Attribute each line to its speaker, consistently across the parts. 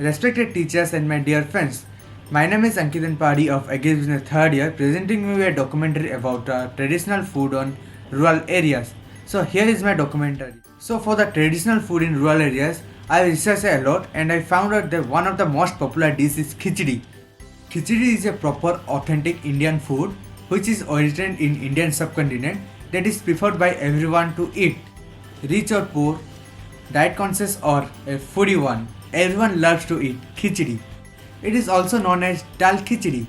Speaker 1: Respected teachers and my dear friends, my name is Ankit Padi of Agri Business 3rd year, presenting you a documentary about traditional food on rural areas. So here is my documentary. So for the traditional food in rural areas, I researched a lot and I found out that one of the most popular dishes is Khichidi. Khichidi is a proper authentic Indian food which is originated in Indian subcontinent that is preferred by everyone to eat. Rich or poor, diet conscious or a foodie one, everyone loves to eat khichdi. It is also known as dal khichdi.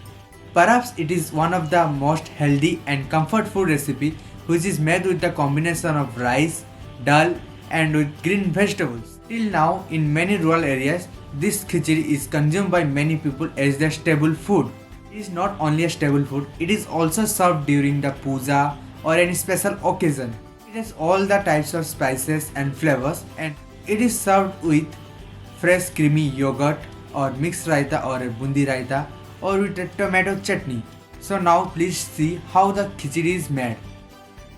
Speaker 1: Perhaps it is one of the most healthy and comfort food recipe which is made with the combination of rice, dal and with green vegetables. Till now in many rural areas this khichdi is consumed by many people as their staple food. It is not only a staple food, it is also served during the puja or any special occasion. It has all the types of spices and flavors and it is served with fresh creamy yogurt or mixed raita or a bundi raita or with a tomato chutney. So now please see how the khichdi is made.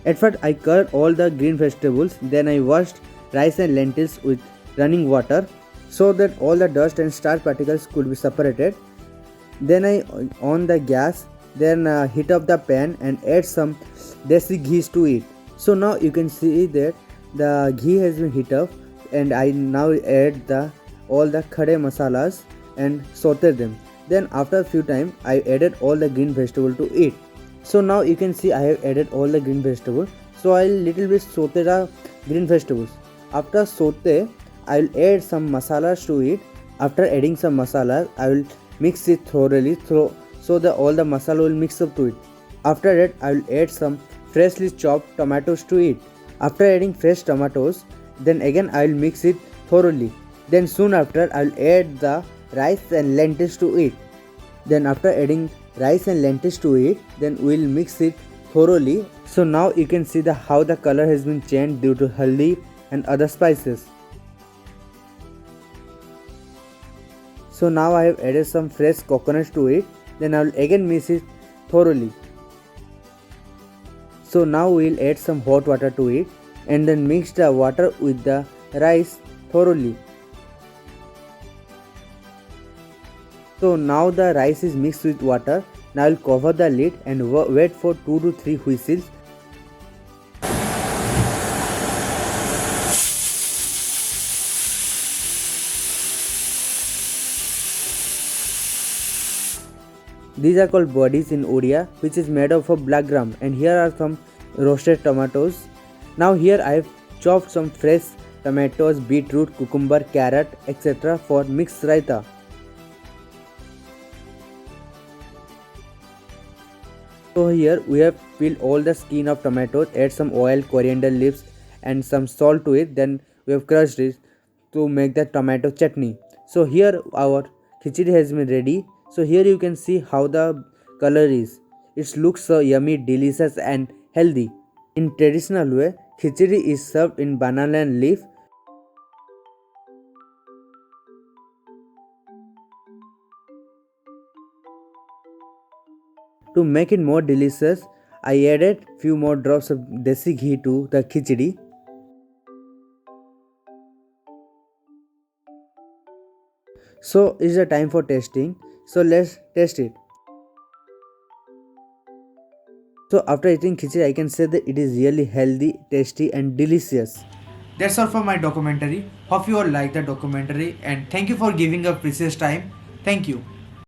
Speaker 2: At first I cut all the green vegetables, then I washed rice and lentils with running water so that all the dust and starch particles could be separated. Then I on the gas, then heat up the pan and add some desi ghee to it. So now you can see that the ghee has been heat up and I now add all the khade masalas and saute them. Then after a few time I added all the green vegetable to it. So now you can see I have added all the green vegetables. So I'll little bit saute the green vegetables. After saute I will add some masalas to it. After adding some masalas I will mix it thoroughly so that all the masala will mix up to it. After that I will add some freshly chopped tomatoes to it. After adding fresh tomatoes, then again I will mix it thoroughly. Then soon after I will add the rice and lentils to it. Then after adding rice and lentils to it, then we will mix it thoroughly. So now you can see how the color has been changed due to haldi and other spices. So now I have added some fresh coconuts to it. Then I will again mix it thoroughly. So now we will add some hot water to it and then mix the water with the rice thoroughly. So now the rice is mixed with water. Now I will cover the lid and wait for 2 to 3 whistles. These are called bodies in Odia, which is made up of black gram, and here are some roasted tomatoes. Now here I have chopped some fresh tomatoes, beetroot, cucumber, carrot, etc. for mixed raita. So here we have peeled all the skin of tomatoes, add some oil, coriander leaves and some salt to it, then we have crushed it to make the tomato chutney. So here our khichdi has been ready. So here you can see how the color is. It looks so yummy, delicious and healthy. In traditional way, khichdi is served in banana leaf. To make it more delicious, I added few more drops of desi ghee to the khichdi. So it's the time for tasting. So let's taste it. So after eating khichdi, I can say that it is really healthy, tasty and delicious.
Speaker 1: That's all for my documentary. Hope you all like the documentary and thank you for giving up precious time. Thank you.